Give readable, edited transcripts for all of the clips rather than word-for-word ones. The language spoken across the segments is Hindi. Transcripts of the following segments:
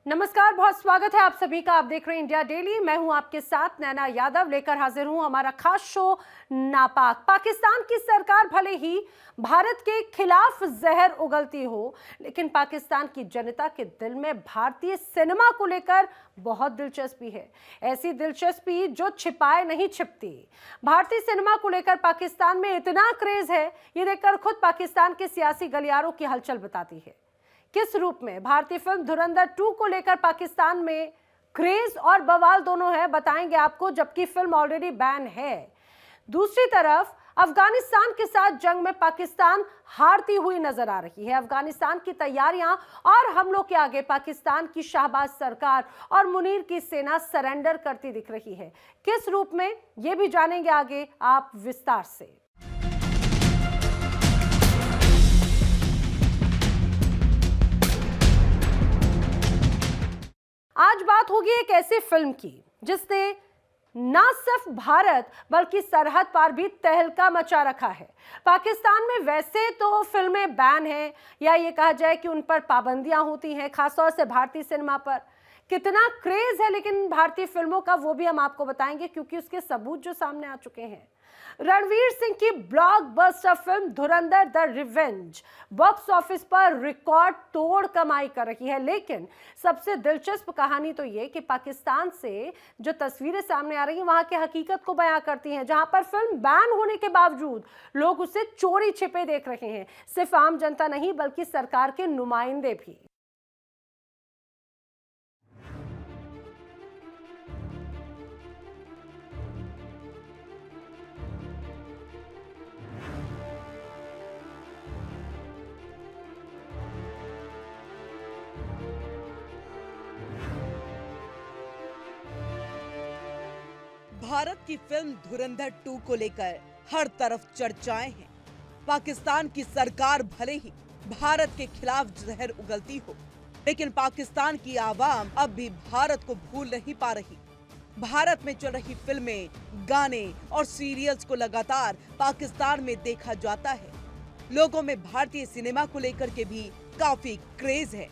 नमस्कार, बहुत स्वागत है आप सभी का। आप देख रहे हैं इंडिया डेली। मैं हूं आपके साथ नैना यादव, लेकर हाजिर हूं हमारा खास शो नापाक। पाकिस्तान की सरकार भले ही भारत के खिलाफ जहर उगलती हो, लेकिन पाकिस्तान की जनता के दिल में भारतीय सिनेमा को लेकर बहुत दिलचस्पी है। ऐसी दिलचस्पी जो छिपाए नहीं छिपती। भारतीय सिनेमा को लेकर पाकिस्तान में इतना क्रेज है, ये देखकर खुद पाकिस्तान के सियासी गलियारों की हलचल बताती है। किस रूप में भारतीय फिल्म धुरंधर 2 को लेकर पाकिस्तान में क्रेज और बवाल दोनों है, बताएंगे आपको, जबकि फिल्म ऑलरेडी बैन है। दूसरी तरफ अफगानिस्तान के साथ जंग में पाकिस्तान हारती हुई नजर आ रही है। अफगानिस्तान की तैयारियां और हमलों के आगे पाकिस्तान की शाहबाज सरकार और मुनीर की सेना सरेंडर करती दिख रही है। किस रूप में, यह भी जानेंगे आगे आप विस्तार से। आज बात होगी एक ऐसी फिल्म की जिसने ना सिर्फ भारत बल्कि सरहद पार भी तहलका मचा रखा है। पाकिस्तान में वैसे तो फिल्में बैन हैं, या ये कहा जाए कि उन पर पाबंदियां होती हैं, खासतौर से भारतीय सिनेमा पर कितना क्रेज है, लेकिन भारतीय फिल्मों का वो भी हम आपको बताएंगे, क्योंकि उसके सबूत जो सामने आ चुके हैं। रणवीर सिंह की blockbuster film Dhurandhar the revenge box office पर रिकॉर्ड तोड़ कमाई कर रही है। लेकिन सबसे दिलचस्प कहानी तो ये कि पाकिस्तान से जो तस्वीरें सामने आ रही हैं, वहां की हकीकत को बयां करती हैं, जहां पर फिल्म बैन होने के बावजूद लोग उसे चोरी छिपे देख रहे हैं। सिर्फ आम जनता नहीं, बल्कि सरकार के नुमाइंदे भी। भारत की फिल्म धुरंधर 2 को लेकर हर तरफ चर्चाएं हैं। पाकिस्तान की सरकार भले ही भारत के खिलाफ जहर उगलती हो, लेकिन पाकिस्तान की आवाम अब भी भारत को भूल नहीं पा रही। भारत में चल रही फिल्में, गाने और सीरियल्स को लगातार पाकिस्तान में देखा जाता है। लोगों में भारतीय सिनेमा को लेकर के भी काफी क्रेज है।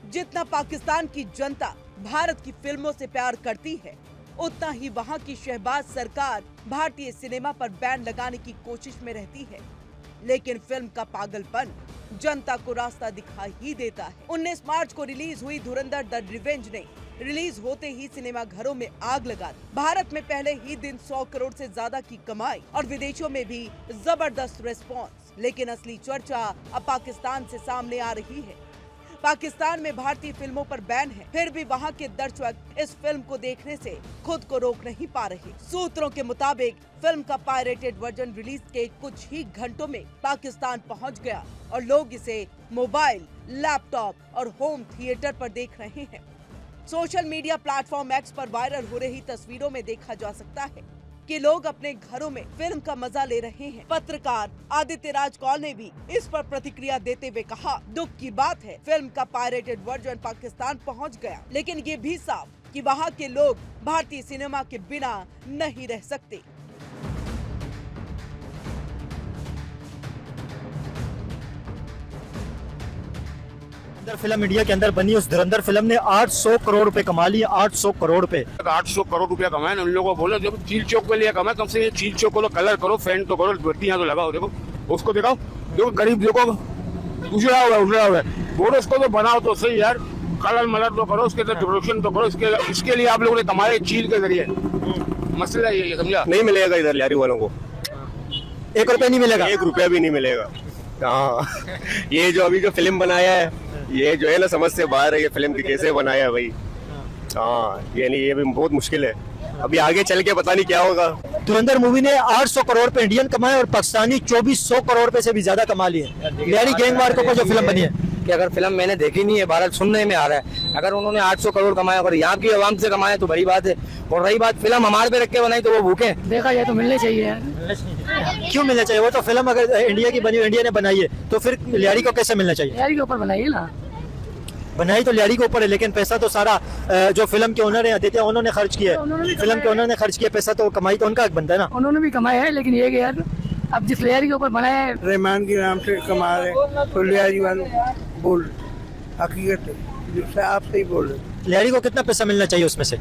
जितना पाकिस्तान की जनता भारत की फिल्मों से प्यार करती है, उतना ही वहां की शहबाज सरकार भारतीय सिनेमा पर बैन लगाने की कोशिश में रहती है। लेकिन फिल्म का पागलपन जनता को रास्ता दिखा ही देता है। 19 मार्च को रिलीज हुई धुरंधर द रिवेंज ने रिलीज होते ही सिनेमा घरों में आग लगा दी। भारत में पहले ही दिन 100 करोड़ से ज्यादा की कमाई और विदेशों में भी जबरदस्त रिस्पॉन्स। लेकिन असली चर्चा अब पाकिस्तान से सामने आ रही है। पाकिस्तान में भारतीय फिल्मों पर बैन है, फिर भी वहां के दर्शक इस फिल्म को देखने से खुद को रोक नहीं पा रहे। सूत्रों के मुताबिक फिल्म का पायरेटेड वर्जन रिलीज के कुछ ही घंटों में पाकिस्तान पहुंच गया और लोग इसे मोबाइल, लैपटॉप और होम थिएटर पर देख रहे हैं। सोशल मीडिया प्लेटफॉर्म एक्स पर वायरल हो रही तस्वीरों में देखा जा सकता है कि लोग अपने घरों में फिल्म का मजा ले रहे हैं। पत्रकार आदित्य राज कौल ने भी इस पर प्रतिक्रिया देते हुए कहा, दुख की बात है फिल्म का पायरेटेड वर्जन पाकिस्तान पहुंच गया, लेकिन ये भी साफ कि वहां के लोग भारतीय सिनेमा के बिना नहीं रह सकते। फिल्म इंडिया के अंदर बनी, उस धुरंधर फिल्म ने 800 करोड़ रुपए कमा लिए। 800 करोड़ रुपए, 800 करोड़ रुपया कमाए। उन लोगों को बोलो जब चील चौक के लिए कमाए, कम से चील चौक को कलर करो, फेंट तो करो, बत्तियां तो लगाओ। देखो उसको दिखाओ, देखो गरीब देखो उजड़ा हुआ है, बोलो उसको तो बनाओ तो सही यार, कलर मलर तो करो, उसके डेकोरेशन तो करो। इसके लिए आप लोगों ने कमाए चील के जरिए। मसला ये समझा? नहीं मिलेगा इधर लियारी वालों को 1 रुपया नहीं मिलेगा, 1 रुपया भी नहीं मिलेगा। हाँ, ये जो अभी जो फिल्म बनाया है, ये जो है ना समझ से बाहर है। ये फिल्म कैसे बनाया है भाई? हाँ, ये नहीं, ये भी बहुत मुश्किल है। अभी आगे चल के पता नहीं क्या होगा। धुरंधर मूवी ने 800 करोड़ पे इंडियन कमाए और पाकिस्तानी 2400 करोड़ रुपए से भी ज्यादा कमा लिए। लियारी गैंगवार के ऊपर जो फिल्म बनी है, कि अगर फिल्म मैंने देखी नहीं है, भारत सुनने में आ रहा है, अगर उन्होंने 800 करोड़ कमाया, अगर यहाँ की आवाम से कमाया तो बड़ी बात है। और रही बात फिल्म हमारे पे रख के बनाई तो वो भूखे। देखा जाए तो मिलने चाहिए। क्यों मिलना चाहिए? वो तो फिल्म अगर इंडिया की बनी, इंडिया ने बनाई है, तो फिर लियारी को कैसे मिलना चाहिए? लियारी के ऊपर बनाइए ना। बनाई तो लियारी के ऊपर है, लेकिन पैसा तो सारा जो फिल्म के ओनर है आदित्य, उन्होंने खर्च किया है। फिल्म के ओनर ने खर्च किया, पैसा तो कमाई तो उनका हक बनता है ना। उन्होंने भी कमाया है, लेकिन ये यार अब जिस लियारी के ऊपर बनाया है, रहमान के नाम से कमा रहे तो लियारी वालों बोल हकीकत है। जिससे आप सही बोल रहे हैं। लियारी को कितना पैसा मिलना चाहिए उसमें से?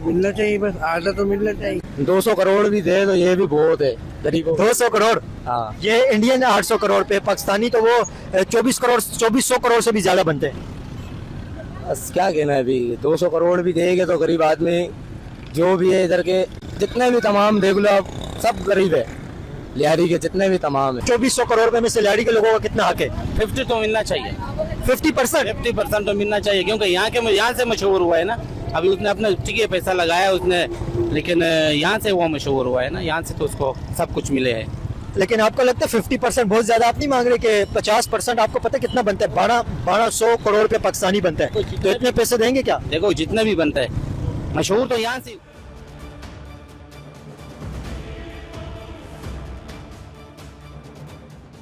मिलना चाहिए, बस आधा तो मिलना चाहिए। 200 करोड़ भी दे तो ये भी बहुत है गरीबों को। 200 करोड़? हाँ, ये इंडियन 800 करोड़ पे, पाकिस्तानी तो वो 2400 करोड़ से भी ज्यादा बनते हैं। बस क्या कहना है अभी। 200 करोड़ भी देंगे तो गरीब आदमी जो भी है इधर के जितने भी तमाम देख लो आप, सब गरीब है। लियारी के जितने भी तमाम है। 2400 करोड़ रुपए में से लियारी के लोगों का कितना हक है? 50 तो मिलना चाहिए। 50%? 50% तो मिलना चाहिए, क्योंकि यहाँ से मशहूर हुआ है ना। अभी उसने अपना ठीक है पैसा लगाया उसने, लेकिन यहाँ से वो मशहूर हुआ है ना, यहाँ से तो उसको सब कुछ मिले है। लेकिन आपको लगता है 50% बहुत ज्यादा आप नहीं मांग रहे कि 50%? आपको पता है कितना बनता है? 1200 करोड़ रुपए पाकिस्तानी बनता है, तो इतने पैसे देंगे क्या? देखो जितना भी बनता है, मशहूर तो यहाँ से।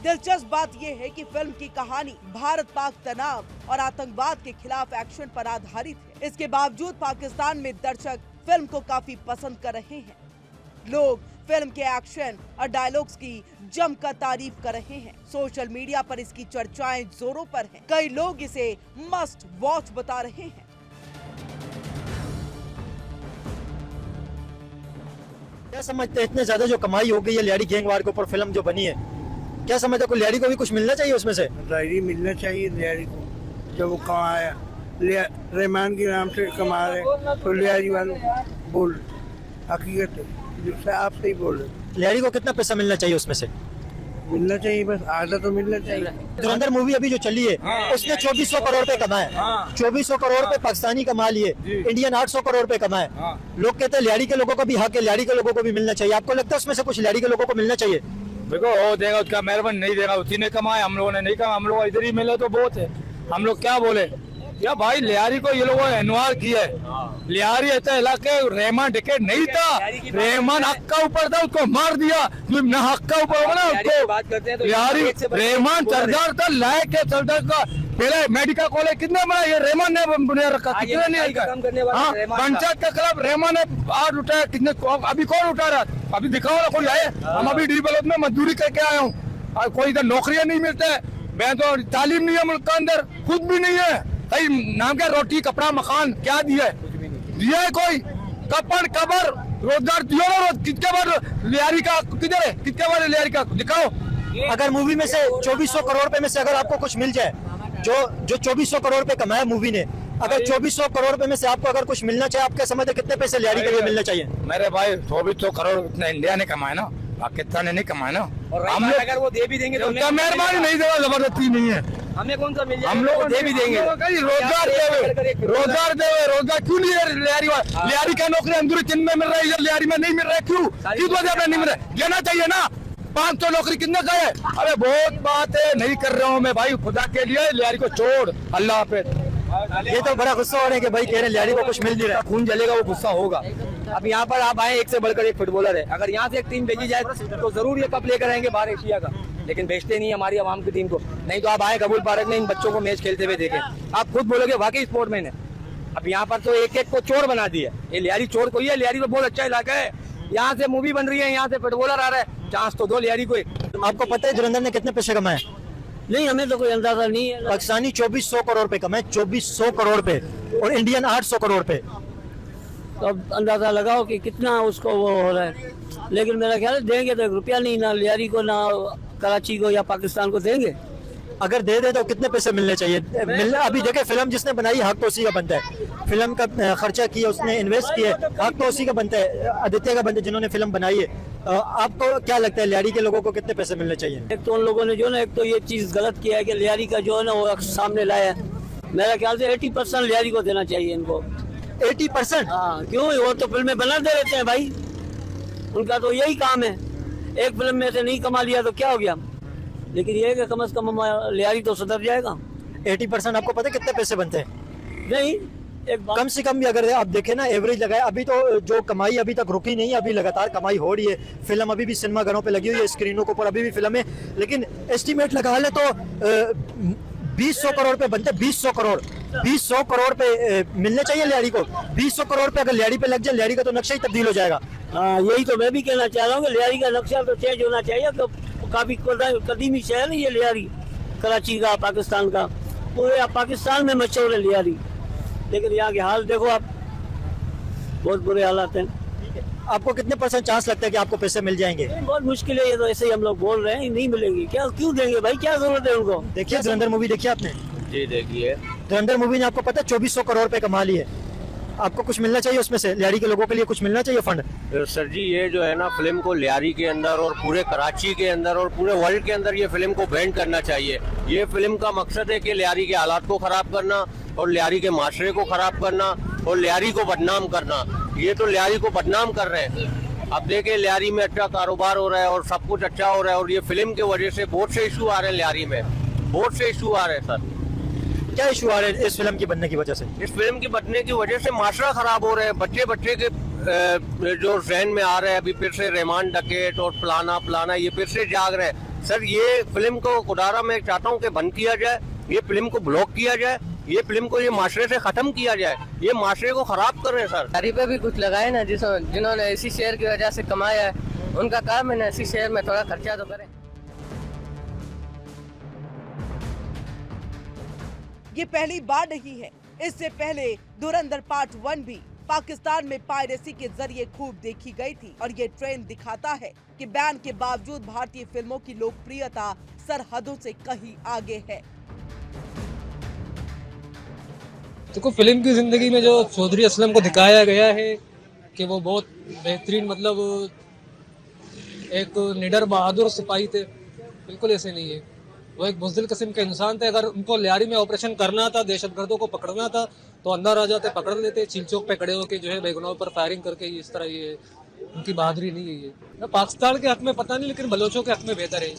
दिलचस्प बात यह है कि फिल्म की कहानी भारत पाक तनाव और आतंकवाद के खिलाफ एक्शन पर आधारित है। इसके बावजूद पाकिस्तान में दर्शक फिल्म को काफी पसंद कर रहे हैं। लोग फिल्म के एक्शन और डायलॉग्स की जमकर तारीफ कर रहे हैं। सोशल मीडिया पर इसकी चर्चाएं जोरों पर हैं। कई लोग इसे मस्ट वॉच बता रहे हैं। क्या समझते हैं इतने ज्यादा जो कमाई हो गई है लियारी गैंगवार के ऊपर फिल्म जो बनी है, क्या समझते हो लियारी को भी कुछ मिलना चाहिए उसमें से? लियारी मिलना चाहिए लियारी को, जब वो कमाया रहमान के नाम से कमा रहे तो लियारी वालों बोल हकीकत है, जिससे आप सही बोल रहे हैं। लियारी को कितना पैसा मिलना चाहिए उसमें से? मिलना चाहिए, बस आधा तो मिलना चाहिए। धुरंधर मूवी अभी जो चली है उसने 2400 करोड़ रुपए कमाए। 2400 करोड़ रुपए पाकिस्तानी कमा लिए, इंडियन 800 करोड़ रुपए कमाए। लोग कहते हैं लियारी के लोगों को भी हक है, लियारी के लोगों को भी मिलना चाहिए। आपको लगता है उसमें से कुछ लियारी के लोगों को मिलना चाहिए? देखो वो देगा उसका मेहरबान, नहीं देगा उसी ने कमाया, हम लोगों ने नहीं कमाया। हम लोग इधर ही मिले तो बहुत है। हम लोग क्या बोले या भाई, लियारी को ये लोगों ने एनवार किया है। लियारी ऐसा इलाके रहमान टिकट नहीं था, रहमान हक का ऊपर था, उसको मार दिया। जो न हक का ऊपर होगा ना उसको लियारी, रहमान सरदार था, लायक है सरदार का। पहले मेडिकल कॉलेज कितने बना ये रहमान ने बना रखा, कितने नहीं रखा। पंचायत का खिलाफ रहमान ने आज उठाया, कितने अभी कौन उठा रहा? अभी दिखाओ ना कोई आए। हम अभी डीबलोत में मजदूरी करके आया हूँ, कोई इधर नौकरियां नहीं मिलते। मैं तो तालीम नहीं है मुल्क के अंदर, खुद भी नहीं है। भाई नाम क्या, रोटी कपड़ा मकान क्या दिया है कोई? कपड़ कबर रोजगार दियो ना, कितने बार लियारी का किधर है? कितने बार लियारी का दिखाओ। अगर मूवी में से 2400 करोड़ रुपए में से अगर आपको कुछ मिल जाए, जो 2400 करोड़ रुपए कमाया मूवी ने, अगर 2400 करोड़ रुपए में से आपको अगर कुछ मिलना चाहिए, आपके समझ कितने पैसे लियारी के लिए मिलना चाहिए? मेरे भाई 2400 करोड़ इतना इंडिया ने कमाया ना, पाकिस्तान ने नहीं कमाया ना। हम लोग अगर वो दे भी देंगे तो मेहरबानी नहीं देगा, जबरदस्ती नहीं है। हमें कौन सा मिल जाएगा? हम लोग दे भी देंगे। रोजगार क्यों नहीं है? लियारी का नौकरी अंदर चीन में मिल रहा है, लियारी में नहीं मिल रहा है, क्यों वजह पे नहीं मिल रहा है? देना चाहिए ना। 500 नौकरी कितने का है? अरे बहुत बात है, नहीं कर रहा हूँ मैं भाई, खुदा के लिए लियारी को छोड़। अल्लाह हाफिज। ये तो बड़ा गुस्सा हो रहे हैं कि भाई कह रहे हैं लियारी को कुछ मिल नहीं रहा। खून जलेगा, वो गुस्सा होगा। अब यहाँ पर आप आए, एक से बढ़कर एक फुटबॉलर है। अगर यहाँ से एक टीम भेजी जाए तो जरूर ये कप लेकर आएंगे बाहर एशिया का, लेकिन भेजते नहीं हमारी आवाम की टीम को। नहीं तो आप आए कबूल पार्क में इन बच्चों को मैच खेलते हुए देखें, आप खुद बोलोगे वाकई स्पोर्टमैन है। अब यहाँ पर तो एक एक को चोर बना दिया। ये लियारी चोर कोई है? लियारी तो बहुत अच्छा इलाका है, यहाँ से मूवी बन रही है, यहाँ से फुटबॉलर आ रहा है, चांस तो दो लियारी को। आपको पता है धुरंधर ने कितने पैसे कमाए? नहीं, हमें तो कोई अंदाजा नहीं है। पाकिस्तानी 2400 करोड़ रुपए कमाए, 2400 करोड़ पे, और इंडियन 800 करोड़ पे। तो अब अंदाजा लगाओ कि कितना उसको वो हो रहा है। लेकिन मेरा ख्याल है देंगे तो 1 रुपया नहीं, ना लियारी को ना कराची को या पाकिस्तान को देंगे। अगर दे दे तो कितने पैसे मिलने चाहिए? अभी देखे फिल्म जिसने बनाई हक तो उसी का बनता है। फिल्म का खर्चा किया उसने, इन्वेस्ट किया, हक तो उसी का बनता है, आदित्य का बनता है जिन्होंने फिल्म बनाई है। आपको क्या लगता है लियारी के लोगों को कितने पैसे मिलने चाहिए? एक तो उन लोगों ने जो ना, एक तो ये चीज गलत किया है कि लियारी का जो है ना वो सामने लाया है। मेरा ख्याल से 80% लियारी को देना चाहिए इनको। 80%? हाँ, क्यों? वो तो फिल्में बनाते रहते हैं भाई, उनका तो यही काम है। एक फिल्म में से नहीं कमा लिया तो क्या हो गया, लेकिन ये है कि कम से कम लियारी तो सुधर जाएगा। 80% आपको पता है कितने पैसे बनते हैं? नहीं, एक कम से कम भी अगर आप देखें ना, एवरेज लगाए, अभी तो जो कमाई अभी तक रुकी नहीं है, अभी लगातार कमाई हो रही है। फिल्म अभी भी सिनेमा घरों पे लगी हुई है, स्क्रीनों के ऊपर अभी भी फिल्म है, लेकिन एस्टिमेट लगा ले तो 200 करोड़ पे बनते, 200 करोड़ 200 करोड़ पे मिलने चाहिए लियारी को। 200 करोड़ पे अगर लियारी पे लग जाए, लियारी का तो नक्शा ही तब्दील हो जाएगा। हाँ, यही तो मैं भी कहना चाह रहा हूँ कि लियारी का नक्शा तो चेंज होना चाहिए। तो काफी कदीमी शहर है ये लियारी, कराची का, पाकिस्तान का। पूरे पाकिस्तान में मशहूर है लियारी, लेकिन यहाँ के हाल देखो आप, बहुत बुरे हालात हैं। आपको कितने % चांस लगता है कि आपको पैसे मिल जाएंगे? बहुत मुश्किल है, ये तो ऐसे ही हम लोग बोल रहे हैं, नहीं मिलेंगे। क्या क्यों देंगे भाई, क्या जरूरत है उनको? देखिए धुरंधर मूवी देखी आपने? जी देखिए। धुरंधर मूवी ने आपको पता है 2400 करोड़ रुपए कमा लिए। आपको कुछ मिलना चाहिए उसमें से, लियारी के लोगों के लिए कुछ मिलना चाहिए फंड। सर जी ये जो है ना फिल्म को लियारी के अंदर और पूरे कराची के अंदर और पूरे वर्ल्ड के अंदर ये फिल्म को बैन करना चाहिए। ये फिल्म का मकसद है कि लियारी के हालात को खराब करना और लियारी के माशरे को खराब करना और लियारी को बदनाम करना। ये तो लियारी को बदनाम कर रहे हैं। अब देखिए लियारी में अच्छा कारोबार हो रहा है और सब कुछ अच्छा हो रहा है और ये फिल्म की वजह से बहुत से इशू आ रहे हैं लियारी में, बहुत से इशू आ रहे हैं सर। क्या इशू आ रहे हैं इस फिल्म की बनने की वजह से? इस फिल्म की बनने की वजह से माशरा खराब हो रहे हैं। बच्चे के जो जहन में आ रहे हैं अभी फिर से रहमान डकैत और फलाना ये फिर से जाग रहे हैं। सर ये फिल्म को खुदारा मैं चाहता हूँ कि बंद किया जाए, ये फिल्म को ब्लॉक किया जाए, ये फिल्म को ये माशरे से खत्म किया जाए। ये माशरे को खराब कर रहे हैं सर। लियारी पे भी कुछ लगाए ना, जिन्होंने ऐसी शेयर की वजह से कमाया है, उनका काम है ना ऐसी शेयर में थोड़ा खर्चा तो करें। ये पहली बार नहीं है, इससे पहले धुरंधर पार्ट 1 भी पाकिस्तान में पायरेसी के जरिए खूब देखी गई थी और ये ट्रेंड दिखाता है कि बैन के बावजूद भारतीय फिल्मों की लोकप्रियता सरहदों से कहीं आगे है। देखो फिल्म की जिंदगी में जो चौधरी असलम को दिखाया गया है कि वो बहुत बेहतरीन मतलब एक निडर बहादुर सिपाही थे, बिल्कुल ऐसे नहीं है। वो एक बुज़दिल किस्म के इंसान थे। अगर उनको लियारी में ऑपरेशन करना था, दहशतगर्दों को पकड़ना था, तो अंदर आ जाते, पकड़ लेते, चील चौक पे खड़े होकर जो है बेगुनाहों पर फायरिंग करके। इस तरह ये उनकी बहादुरी नहीं है। ये पाकिस्तान के हक में पता नहीं, लेकिन बलोचों के हक में बेहतर है,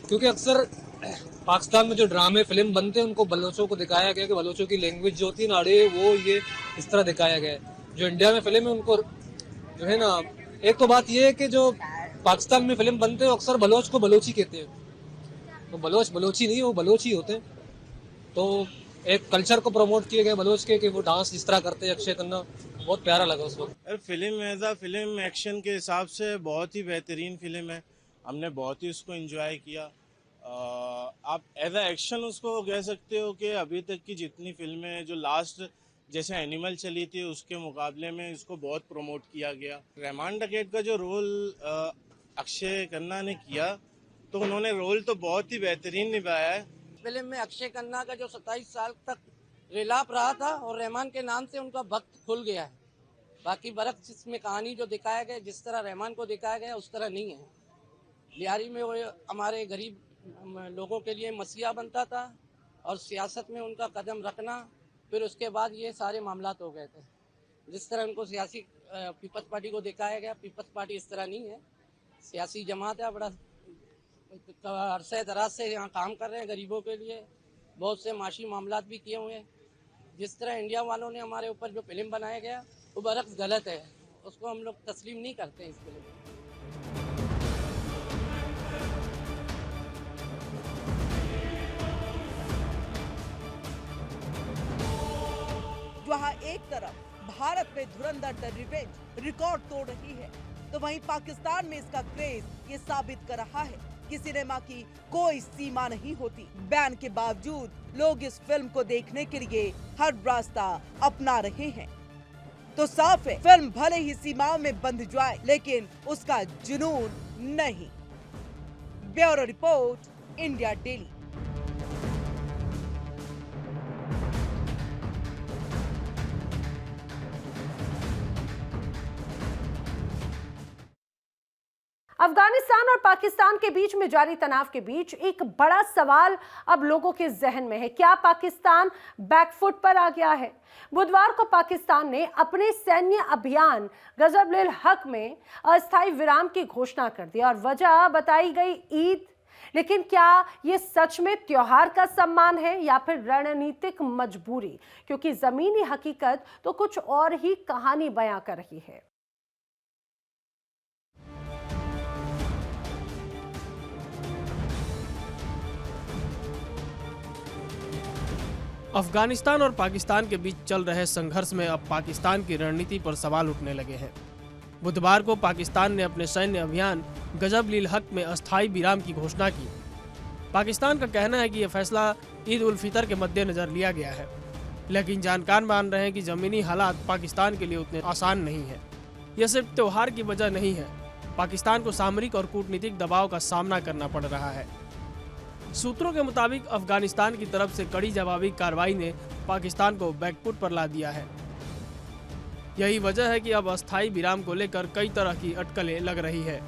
क्योंकि अक्सर पाकिस्तान में जो ड्रामे फिल्म बनते हैं उनको बलोचों को दिखाया गया कि बलोचों की लैंग्वेज जो होती है नाड़े वो ये इस तरह दिखाया गया है। जो इंडिया में फिल्म है उनको जो है ना, एक तो बात ये है कि जो पाकिस्तान में फिल्म बनते हैं अक्सर बलोच को बलोची कहते हैं, तो बलोच बलोची नहीं, वो बलोच ही होते हैं। तो एक कल्चर को प्रमोट किए गए बलोच के कि वो डांस जिस तरह करते हैं अक्षय खन्ना, बहुत प्यारा लगा उस वक्त। Film as a film action के हिसाब से बहुत ही बेहतरीन फिल्म है, हमने बहुत ही उसको एंजॉय किया। आप एज अ एक्शन उसको कह सकते हो कि अभी तक की जितनी फिल्में जो लास्ट जैसे एनिमल चली थी उसके मुकाबले में इसको बहुत प्रमोट किया गया। रहमान डकैत का जो रोल अक्षय खन्ना ने किया तो उन्होंने रोल तो बहुत ही बेहतरीन निभाया है। फिल्म में अक्षय खन्ना का जो 27 साल तक रिलाप रहा था और रहमान के नाम से उनका वक्त खुल गया है। बाकी बरक्स इसमें कहानी जो दिखाया गया, जिस तरह रहमान को दिखाया गया उस तरह नहीं है। लियारी में वो हमारे गरीब लोगों के लिए मसीहा बनता था और सियासत में उनका कदम रखना, फिर उसके बाद ये सारे मामलात हो गए थे। जिस तरह उनको सियासी पीपल्स पार्टी को दिखाया गया, पीपल्स पार्टी इस तरह नहीं है, सियासी जमात है, बड़ा अरसे दराज से यहाँ काम कर रहे हैं गरीबों के लिए, बहुत से माशी मामलात भी किए हुए हैं। जिस तरह इंडिया वालों ने हमारे ऊपर जो फिल्म बनाया गया वो बरक्स गलत है, उसको हम लोग तस्लीम नहीं करते हैं इस फिल्म में। जहां एक तरफ भारत में धुरंधर द रिवेंज रिकॉर्ड तोड़ रही है, तो वहीं पाकिस्तान में इसका क्रेज ये साबित कर रहा है कि सिनेमा की कोई सीमा नहीं होती। बैन के बावजूद लोग इस फिल्म को देखने के लिए हर रास्ता अपना रहे हैं। तो साफ है, फिल्म भले ही सीमाओं में बंध जाए, लेकिन उसका जुनून नहीं। Bureau report, India daily. Afghanistan और पाकिस्तान के बीच में जारी तनाव के बीच एक बड़ा सवाल अब लोगों के जहन में है, क्या पाकिस्तान बैकफुट पर आ गया है? बुधवार को पाकिस्तान ने अपने सैन्य अभियान गजब-उल-हक में अस्थायी विराम की घोषणा कर दी और वजह बताई गई ईद। लेकिन क्या ये सच में त्योहार का सम्मान है या फिर रणनीतिक मजबूरी? क्योंकि जमीनी हकीकत तो कुछ और ही कहानी बयां कर रही है। अफगानिस्तान और पाकिस्तान के बीच चल रहे संघर्ष में अब पाकिस्तान की रणनीति पर सवाल उठने लगे हैं। बुधवार को पाकिस्तान ने अपने सैन्य अभियान गजब-उल-हक में अस्थायी विराम की घोषणा की। पाकिस्तान का कहना है कि यह फैसला ईद उल फितर के मद्देनजर लिया गया है। लेकिन जानकार मान रहे हैं कि ज़मीनी हालात पाकिस्तान के लिए उतने आसान नहीं है। यह सिर्फ त्योहार की वजह नहीं है, पाकिस्तान को सामरिक और कूटनीतिक दबाव का सामना करना पड़ रहा है। सूत्रों के मुताबिक अफगानिस्तान की तरफ से कड़ी जवाबी कार्रवाई ने पाकिस्तान को बैकफुट पर ला दिया है। यही वजह है कि अब अस्थायी विराम को लेकर कई तरह की अटकलें लग रही है।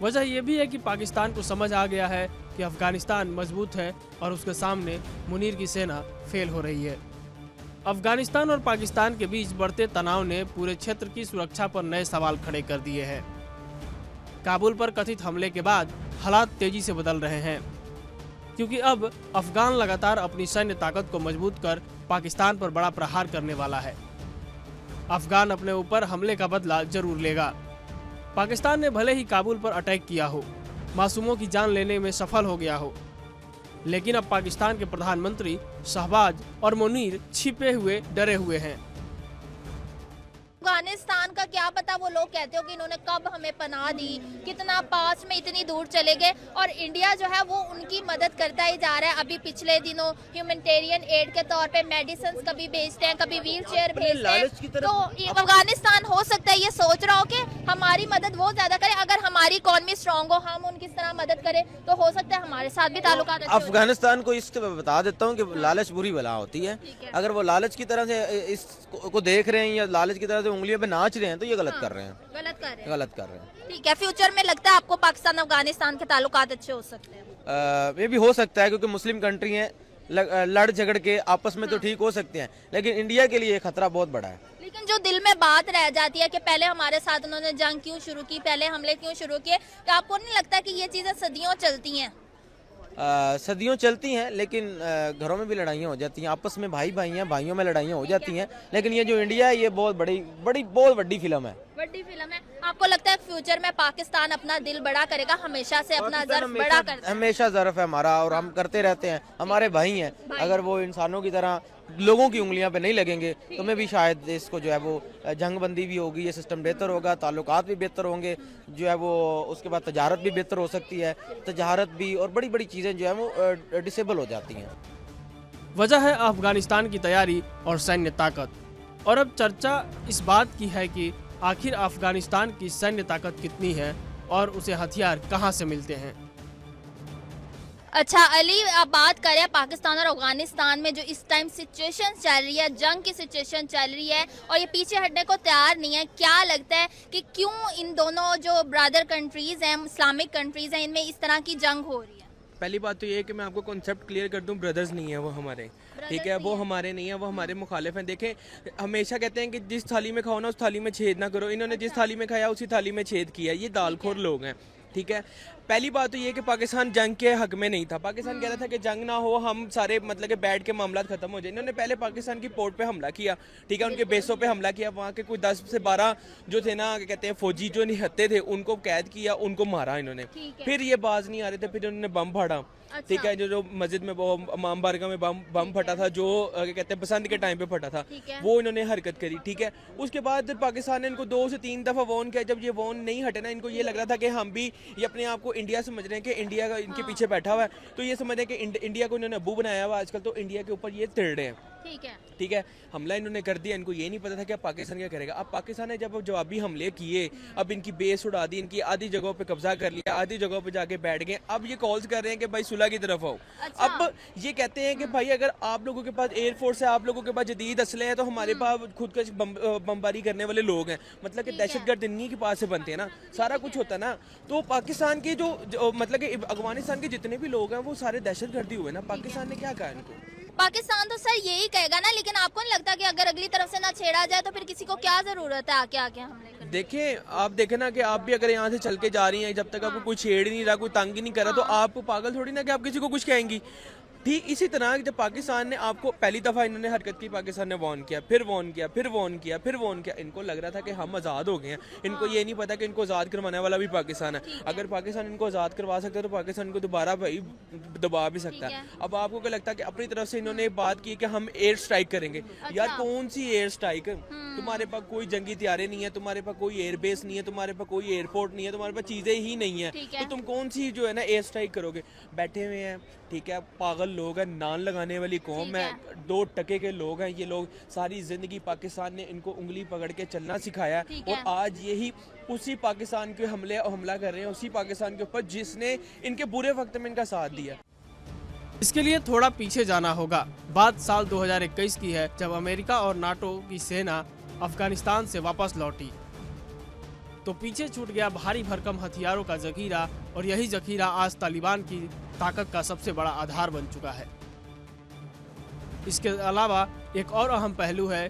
वजह यह भी है कि पाकिस्तान को समझ आ गया है कि अफगानिस्तान मजबूत है और उसके सामने मुनीर की सेना फेल हो रही है। अफगानिस्तान और पाकिस्तान के बीच बढ़ते तनाव ने पूरे क्षेत्र की सुरक्षा पर नए सवाल खड़े कर दिए हैं। काबुल पर कथित हमले के बाद हालात तेजी से बदल रहे हैं, क्योंकि अब अफगान लगातार अपनी सैन्य ताकत को मजबूत कर पाकिस्तान पर बड़ा प्रहार करने वाला है। अफगान अपने ऊपर हमले का बदला जरूर लेगा। पाकिस्तान ने भले ही काबुल पर अटैक किया हो, मासूमों की जान लेने में सफल हो गया हो, लेकिन अब पाकिस्तान के प्रधानमंत्री शहबाज और मुनीर छिपे हुए डरे हुए हैं। अफगानिस्तान का क्या पता, वो लोग कहते हो कि इन्होंने कब हमें पनाह दी, कितना पास में इतनी दूर चले गए, और इंडिया जो है वो उनकी मदद करता ही जा रहा है। अभी पिछले दिनों ह्यूमैनिटेरियन एड के तौर पे मेडिसिन कभी भेजते हैं, कभी व्हील चेयर भेजते हैं। तो अफगानिस्तान हो सकता है ये सोच रहा हो कि हमारी मदद वो ज्यादा करे, अगर हमारी इकॉनमी स्ट्रांग हो, हम उनकी तरह मदद करें, तो हो सकता है हमारे साथ भी ताल्लुकात अच्छे हो जाए। अफगानिस्तान को इसके बता देता हूँ कि लालच बुरी बला होती है। अगर वो लालच की तरह से इसको देख रहे हैं या लालच की तरह से उंगलियों पे नाच रहे हैं, तो ये गलत कर रहे हैं। गलत कर रहे हैं। ठीक है, फ्यूचर में लगता है आपको पाकिस्तान अफगानिस्तान के ताल्लुकात अच्छे हो सकते हैं? ये भी हो सकता है, क्योंकि मुस्लिम कंट्री है, लड़ झगड़ के आपस में तो ठीक हो सकते हैं, लेकिन इंडिया के लिए खतरा बहुत बड़ा है। लेकिन जो दिल में बात रह जाती है कि पहले हमारे साथ उन्होंने जंग क्यों शुरू की, पहले हमले क्यों शुरू किए, तो आपको नहीं लगता कि ये चीजें सदियों चलती हैं? सदियों चलती हैं, लेकिन घरों में भी लड़ाइयाँ हो जाती हैं, आपस में भाई हैं, भाइयों में लड़ाइयाँ हो जाती हैं। लेकिन ये जो इंडिया है, ये बहुत बड़ी फिल्म है। बड़ी फिल्म है। आपको लगता है फ्यूचर में पाकिस्तान अपना दिल बड़ा करेगा? हमेशा से अपना ज़र्फ बड़ा करता है। हमेशा ज़र्फ है हमारा, और हम करते रहते हैं। हमारे भाई हैं, अगर वो इंसानों की तरह लोगों की उंगलियां पे नहीं लगेंगे तो मैं भी शायद इसको जो है वो जंगबंदी भी होगी, ये सिस्टम बेहतर होगा, ताल्लुकात भी बेहतर होंगे, जो है वो उसके बाद तजारत भी बेहतर हो सकती है, तजारत भी, और बड़ी बड़ी चीज़ें जो है वो डिसेबल हो जाती हैं। वजह है अफगानिस्तान की तैयारी और सैन्य ताकत। और अब चर्चा इस बात की है कि आखिर अफगानिस्तान की सैन्य ताकत कितनी है और उसे हथियार कहां से मिलते हैं। अच्छा अली, आप बात करें पाकिस्तान और अफगानिस्तान में जो इस टाइम सिचुएशन चल रही है, जंग की सिचुएशन चल रही है, और ये पीछे हटने को तैयार नहीं है, क्या लगता है कि क्यों इन दोनों जो ब्रदर कंट्रीज हैं, इस्लामिक कंट्रीज हैं, इनमें इस तरह की जंग हो रही है? पहली बात तो ये है कि मैं आपको कॉन्सेप्ट क्लियर कर दूं, ब्रदर्स नहीं है वो हमारे, ठीक है, वो हमारे नहीं है, वो हमारे मुखालिफ हैं। देखें, हमेशा कहते हैं कि जिस थाली में खाओ ना उस थाली में छेद ना करो। इन्होंने जिस थाली में खाया उसी थाली में छेद किया। ये दालखोर लोग हैं, ठीक है। पहली बात तो ये कि पाकिस्तान जंग के हक में नहीं था। पाकिस्तान कहता था कि जंग ना हो, हम सारे मतलब कि बैठ के मामला खत्म हो जाए। इन्होंने पहले पाकिस्तान की पोर्ट पे हमला किया, ठीक है, उनके बेसों पे हमला किया, वहाँ के कोई 10 से 12 जो थे ना, कहते हैं फौजी जो निहत्ते थे, उनको कैद किया, उनको मारा इन्होंने। फिर ये बाज नहीं आ रहे थे, फिर उन्होंने बम फाड़ा, ठीक है, जो मस्जिद में वो इमाम बारगाह में बम फटा था, जो कहते हैं बसंत के टाइम पे फटा था, वो इन्होंने हरकत करी, ठीक है। उसके बाद पाकिस्तान ने इनको 2 से 3 दफ़ा वॉर्न किया। जब ये वॉर्न नहीं हटे ना, इनको ये लग रहा था कि हम भी ये अपने आप को इंडिया समझ रहे हैं कि इंडिया का इनके पीछे बैठा हुआ है, तो ये समझ रहे हैं कि इंडिया को इन्होंने अबू बनाया हुआ आजकल, तो इंडिया के ऊपर ये तिड़ रहे हैं, ठीक है। हमला इन्होंने कर दिया, इनको ये नहीं पता था कि अब पाकिस्तान क्या करेगा। अब पाकिस्तान ने जब जवाबी हमले किए, अब इनकी बेस उड़ा दी, इनकी आधी जगहों पे कब्जा कर लिया, आधी जगहों पे जाके बैठ गए। अब ये कॉल्स कर रहे हैं कि भाई सुलह की तरफ आओ। अब ये कहते हैं कि भाई अगर आप लोगों के पास एयरफोर्स है, आप लोगों के पास जदीद असले हैं, तो हमारे पास खुद का बमबारी करने वाले लोग हैं, मतलब कि दहशतगर्द इन्हीं के पास से बनते हैं ना, सारा कुछ होता है ना। तो पाकिस्तान के जो मतलब कि अफगानिस्तान के जितने भी लोग हैं वो सारे दहशतगर्दी हुए ना। पाकिस्तान ने क्या कहा इनको? पाकिस्तान तो सर यही कहेगा ना, लेकिन आपको नहीं लगता कि अगर अगली तरफ से ना छेड़ा जाए तो फिर किसी को क्या जरूरत है आके हमले करने? देखिए, आप देखें ना कि आप भी अगर यहाँ से चल के जा रही हैं, जब तक आपको कोई छेड़ नहीं रहा, कोई तंग ही नहीं कर रहा, तो आप पागल थोड़ी ना कि आप किसी को कुछ कहेंगी। ठीक इसी तरह जब पाकिस्तान ने आपको पहली दफ़ा इन्होंने हरकत की, पाकिस्तान ने वॉर्न किया, फिर वॉर्न किया, फिर वॉर्न किया, फिर वॉर्न किया। इनको लग रहा था कि हम आज़ाद हो गए हैं। इनको ये नहीं पता कि इनको आज़ाद करवाने वाला भी पाकिस्तान है। अगर पाकिस्तान इनको आज़ाद करवा सकता है तो पाकिस्तान को दोबारा भाई दबा भी सकता है। अब आपको क्या लगता है कि अपनी तरफ से इन्होंने बात की कि हम एयर स्ट्राइक करेंगे? यार कौन सी एयर स्ट्राइक? तुम्हारे पास कोई जंगी तैयारे नहीं है, तुम्हारे पास कोई एयरबेस नहीं है, तुम्हारे पास कोई एयरपोर्ट नहीं है, तुम्हारे पास चीज़ें ही नहीं है, तो तुम कौन सी जो है ना एयर स्ट्राइक करोगे? बैठे हुए हैं, ठीक है, पागल लोग हैं, नान लगाने वाली कौम है, 2 टके के लोग हैं ये लोग। सारी ज़िंदगी पाकिस्तान ने इनको उंगली पकड़ के चलना सिखाया है और आज यही उसी पाकिस्तान के हमला कर रहे हैं, उसी पाकिस्तान के ऊपर जिसने इनके बुरे वक्त में इनका साथ दिया। इसके लिए थोड़ा पीछे जाना होगा। बात साल 2021 की है, जब अमेरिका और नाटो की सेना अफगानिस्तान से वापस लौटी तो पीछे छूट गया भारी भरकम हथियारों का जखीरा, और यही जखीरा आज तालिबान की ताकत का सबसे बड़ा आधार बन चुका है। इसके अलावा एक और अहम पहलू है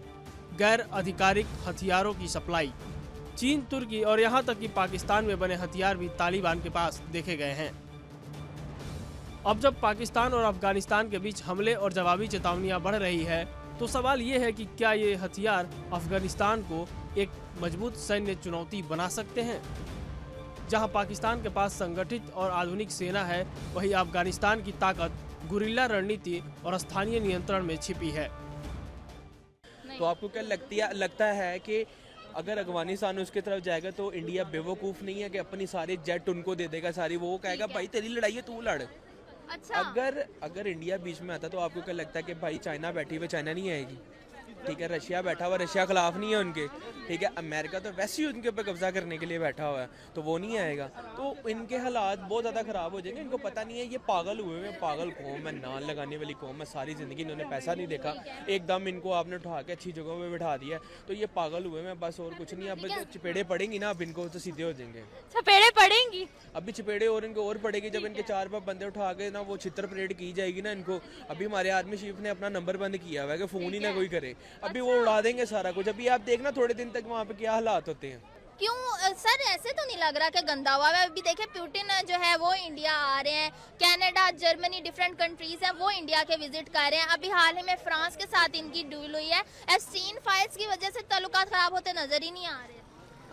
गैर आधिकारिक हथियारों की सप्लाई। चीन, तुर्की और यहाँ तक कि पाकिस्तान में बने हथियार भी तालिबान के पास देखे गए हैं। अब जब पाकिस्तान और अफगानिस्तान के बीच हमले और जवाबी चेतावनियां बढ़ रही है, तो सवाल ये है कि क्या ये हथियार अफगानिस्तान को एक मजबूत सैन्य चुनौती बना सकते हैं? जहां पाकिस्तान के पास संगठित और आधुनिक सेना है, वहीं अफगानिस्तान की ताकत गुरिल्ला रणनीति और स्थानीय नियंत्रण में छिपी है। तो आपको क्या लगता है कि अगर अफगानिस्तान उसकी तरफ जाएगा तो इंडिया बेवकूफ़ नहीं है कि अपनी सारी जेट उनको दे देगा सारी, वो कहेगा भाई तेरी लड़ाई है तू लड़। अच्छा। अगर इंडिया बीच में आता तो आपको क्या लगता है कि भाई चाइना बैठी हुई चाइना नहीं आएगी, ठीक है, रशिया बैठा हुआ रशिया खिलाफ नहीं है उनके, ठीक है, अमेरिका तो वैसे ही उनके ऊपर कब्जा करने के लिए बैठा हुआ है तो वो नहीं आएगा। तो इनके हालात बहुत ज़्यादा ख़राब हो जाएंगे। इनको पता नहीं है ये पागल हुए हुए, पागल कौम है, नान लगाने वाली कौम है, सारी ज़िंदगी इन्होंने पैसा नहीं देखा, एकदम इनको आपने उठा के अच्छी जगहों पर बैठा दिया तो ये पागल हुए हैं बस, और कुछ नहीं। अब चपेड़े पड़ेंगी ना, अब इनको तो सीधे हो जाएंगे। चपेड़े पड़ेंगी? अभी चपेड़े और इनको और पड़ेगी जब इनके 4-5 बंदे उठा के ना वो चित्र परेड की जाएगी ना इनको। अभी हमारे आर्मी चीफ ने अपना नंबर बंद किया हुआ है कि फ़ोन ही ना कोई करे, अभी वो उड़ा देंगे सारा कुछ। अभी आप देखना थोड़े दिन तक वहाँ पे क्या हालात होते हैं। क्यों सर, ऐसे तो नहीं लग रहा कि गंदा हुआ है? अभी देखे पुतिन जो है वो इंडिया आ रहे हैं, कनाडा, जर्मनी, डिफरेंट कंट्रीज हैं वो इंडिया के विजिट कर रहे हैं। अभी हाल ही में फ्रांस के साथ इनकी डील हुई है। एफस्टीन फाइल्स की वजह से ताल्लुकात खराब होते नजर ही नहीं आ रहे।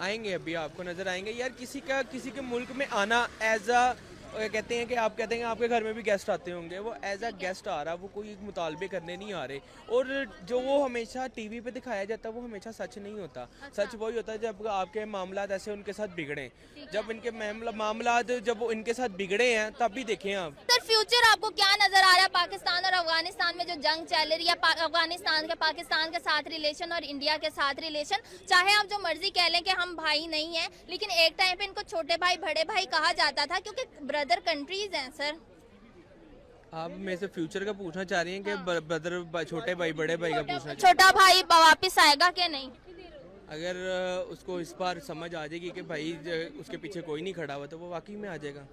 आएंगे, अभी आपको नजर आएंगे यार। किसी के मुल्क में आना एज अ कहते हैं कि आप कहते हैं आपके घर में भी गेस्ट आते होंगे, वो एज अ गेस्ट आ रहा, वो कोई मुतालबे करने नहीं आ रहे। और जो वो हमेशा टीवी पे दिखाया जाता है वो हमेशा सच नहीं होता। अच्छा। सच वही होता है जब आपके मामला ऐसे उनके साथ बिगड़े, जब इनके मामला जब वो इनके साथ बिगड़े हैं तब भी देखें आप। सर फ्यूचर आपको क्या नजर आ रहा है? पाकिस्तान और अफगानिस्तान में जो जंग चल रही है, अफगानिस्तान के पाकिस्तान के साथ रिलेशन और इंडिया के साथ रिलेशन, चाहे आप जो मर्जी कह लें कि हम भाई नहीं हैं, लेकिन एक टाइम पे इनको छोटे भाई बड़े भाई कहा जाता था क्योंकि ब्रदर कंट्रीज हैं। सर आप मेरे से फ्यूचर का पूछना चाह रही हैं कि ब्रदर छोटे भाई बड़े भाई का पूछना? छोटा भाई वापस आएगा कि नहीं? अगर उसको इस बार समझ आ जाएगी कि भाई उसके पीछे कोई नहीं खड़ा हुआ तो वो वाकई में आ जाएगा।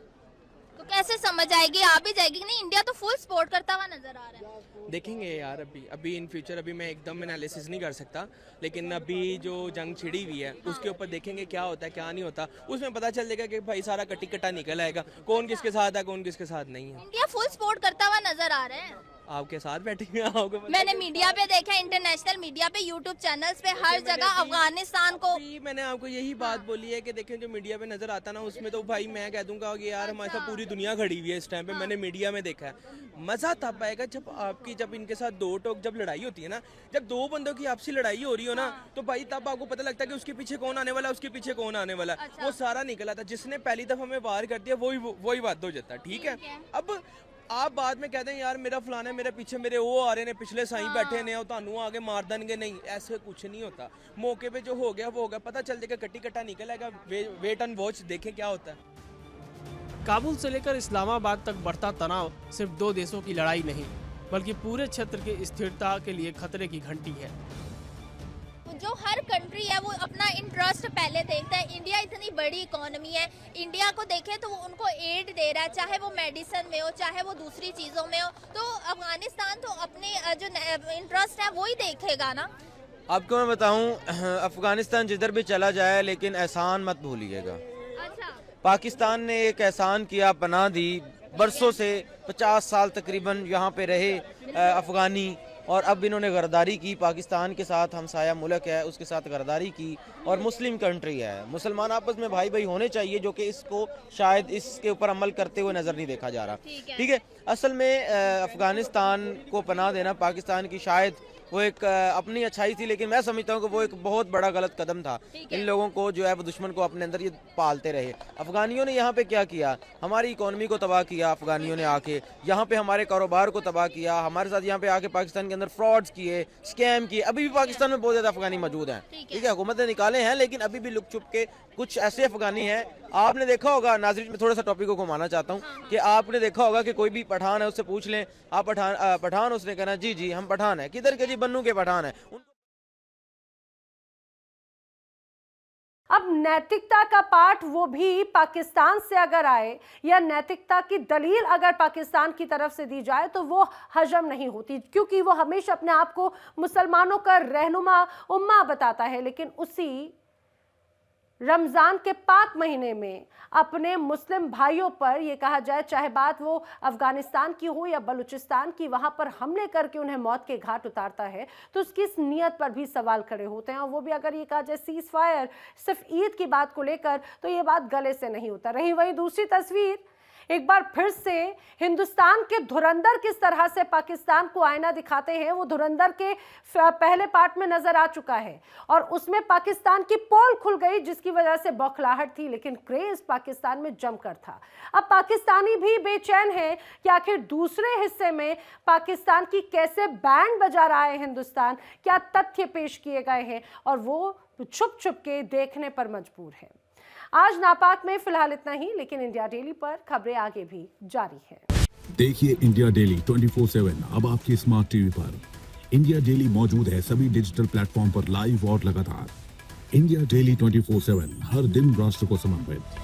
तो कैसे समझ आएगी? आ भी जाएगी कि नहीं? इंडिया तो फुल सपोर्ट करता हुआ नजर आ रहा है। देखेंगे यार, अभी इन फ्यूचर अभी मैं एकदम एनालिसिस नहीं कर सकता, लेकिन अभी जो जंग छिड़ी हुई है उसके ऊपर देखेंगे क्या होता है क्या नहीं होता, उसमें पता चल जाएगा कि भाई सारा कटी कटा निकल आएगा, कौन किसके साथ है कौन किसके साथ नहीं है। इंडिया फुल सपोर्ट करता हुआ नजर आ रहा है। आपके साथ बैठेंगे आपको मैंने मीडिया पे देखा, इंटरनेशनल मीडिया पे, यूट्यूब चैनल्स पे, हर जगह अफगानिस्तान को। मैंने आपको यही बात बोली है कि देखें जो मीडिया पे नजर आता ना उसमें तो भाई मैं कह दूंगा कि यार हमारे साथ पूरी दुनिया खड़ी हुई है इस टाइम पे। मैंने मीडिया में देखा है। मजा तब आएगा जब इनके साथ दो टोक जब लड़ाई होती है ना, जब दो बंदों की आपसी लड़ाई हो रही हो ना, तो भाई तब आपको पता लगता है कि उसके पीछे कौन आने वाला है, उसके पीछे कौन आने वाला है। वो सारा निकला था, जिसने पहली दफा हमें वार कर दिया वही बात हो जाता है। ठीक है, अब आप बाद में कहते हैं यार मेरा फलाना मेरे पीछे मेरे वो आ रहे ने पिछले साई बैठे ने तानू आगे मार देंगे, नहीं ऐसे कुछ नहीं होता। मौके पे जो हो गया वो हो गया, पता चल जाएगा कट्टी कट्टा निकल आएगा। वेट एंड वॉच, देखें क्या होता है। काबुल से लेकर इस्लामाबाद तक बढ़ता तनाव सिर्फ दो देशों की लड़ाई नहीं, बल्कि पूरे क्षेत्र की स्थिरता के लिए खतरे की घंटी है। जो हर कंट्री है वो अपना इंटरेस्ट पहले देखता है। इंडिया इतनी बड़ी इकोनॉमी है, इंडिया को देखे तो वो उनको एड दे रहा है, चाहे वो मेडिसिन में हो चाहे वो दूसरी चीज़ों में हो। तो अफगानिस्तान तो अपने जो इंटरेस्ट है वो ही देखेगा ना। आपको मैं बताऊं, अफगानिस्तान जिधर भी चला जाए लेकिन एहसान मत भूलिएगा। अच्छा। पाकिस्तान ने एक एहसान किया, पनाह दी, बरसों से 50 साल तकरीबन यहाँ पे रहे अफगानी, और अब इन्होंने गरदारी की। पाकिस्तान के साथ हमसाया मुल्क है, उसके साथ गरदारी की, और मुस्लिम कंट्री है। मुसलमान आपस में भाई भाई होने चाहिए, जो कि इसको शायद इसके ऊपर अमल करते हुए नज़र नहीं देखा जा रहा। ठीक है, असल में अफगानिस्तान को पनाह देना पाकिस्तान की शायद वो एक अपनी अच्छाई थी, लेकिन मैं समझता हूँ कि वो एक बहुत बड़ा गलत कदम था। इन लोगों को जो है वो दुश्मन को अपने अंदर ये पालते रहे। अफगानियों ने यहाँ पे क्या किया, हमारी इकोनॉमी को तबाह किया। अफगानियों ने आके यहाँ पे हमारे कारोबार को तबाह किया, हमारे साथ यहाँ पे आके पाकिस्तान के अंदर फ्रॉड्स किए, स्कैम किए। अभी भी पाकिस्तान में बहुत ज़्यादा अफगानी मौजूद हैं, ठीक है, हुकूमत ने निकाले हैं, लेकिन अभी भी लुक छुप के कुछ ऐसे अफगानी हैं। आपने देखा होगा, नाज़रीन में थोड़ा सा टॉपिक को घुमाना चाहता हूँ कि आपने देखा होगा कि कोई भी पठान है, उससे पूछ लें आप पठान, उसने कहना जी जी हम पठान है। किधर के जी, बन्नू के पठान है। अब नैतिकता का पाठ वो भी पाकिस्तान से अगर आए या नैतिकता की दलील अगर पाकिस्तान की तरफ से दी जाए तो वो हजम नहीं होती, क्योंकि वो हमेशा अपने आप को मुसलमानों का रहनुमा उम्मा बताता है, लेकिन उसी रमज़ान के पाक महीने में अपने मुस्लिम भाइयों पर ये कहा जाए, चाहे बात वो अफगानिस्तान की हो या बलूचिस्तान की, वहाँ पर हमले करके उन्हें मौत के घाट उतारता है, तो उसकी इस नीयत पर भी सवाल खड़े होते हैं। और वो भी अगर ये कहा जाए सीज़ फायर सिर्फ ईद की बात को लेकर, तो ये बात गले से नहीं उतर रही। वहीं दूसरी तस्वीर एक बार फिर से हिंदुस्तान के धुरंधर किस तरह से पाकिस्तान को आईना दिखाते हैं, वो धुरंधर के पहले पार्ट में नजर आ चुका है और उसमें पाकिस्तान की पोल खुल गई, जिसकी वजह से बौखलाहट थी, लेकिन क्रेज पाकिस्तान में जमकर था। अब पाकिस्तानी भी बेचैन है कि आखिर दूसरे हिस्से में पाकिस्तान की कैसे बैंड बजा रहा है हिंदुस्तान, क्या तथ्य पेश किए गए हैं, और वो छुप छुप के देखने पर मजबूर है। आज नापाक में फिलहाल इतना ही, लेकिन इंडिया डेली पर खबरें आगे भी जारी हैं। देखिए इंडिया डेली 24/7 अब आपके स्मार्ट टीवी पर। इंडिया डेली मौजूद है सभी डिजिटल प्लेटफॉर्म पर लाइव और लगातार। इंडिया डेली 24/7 हर दिन राष्ट्र को समर्पित।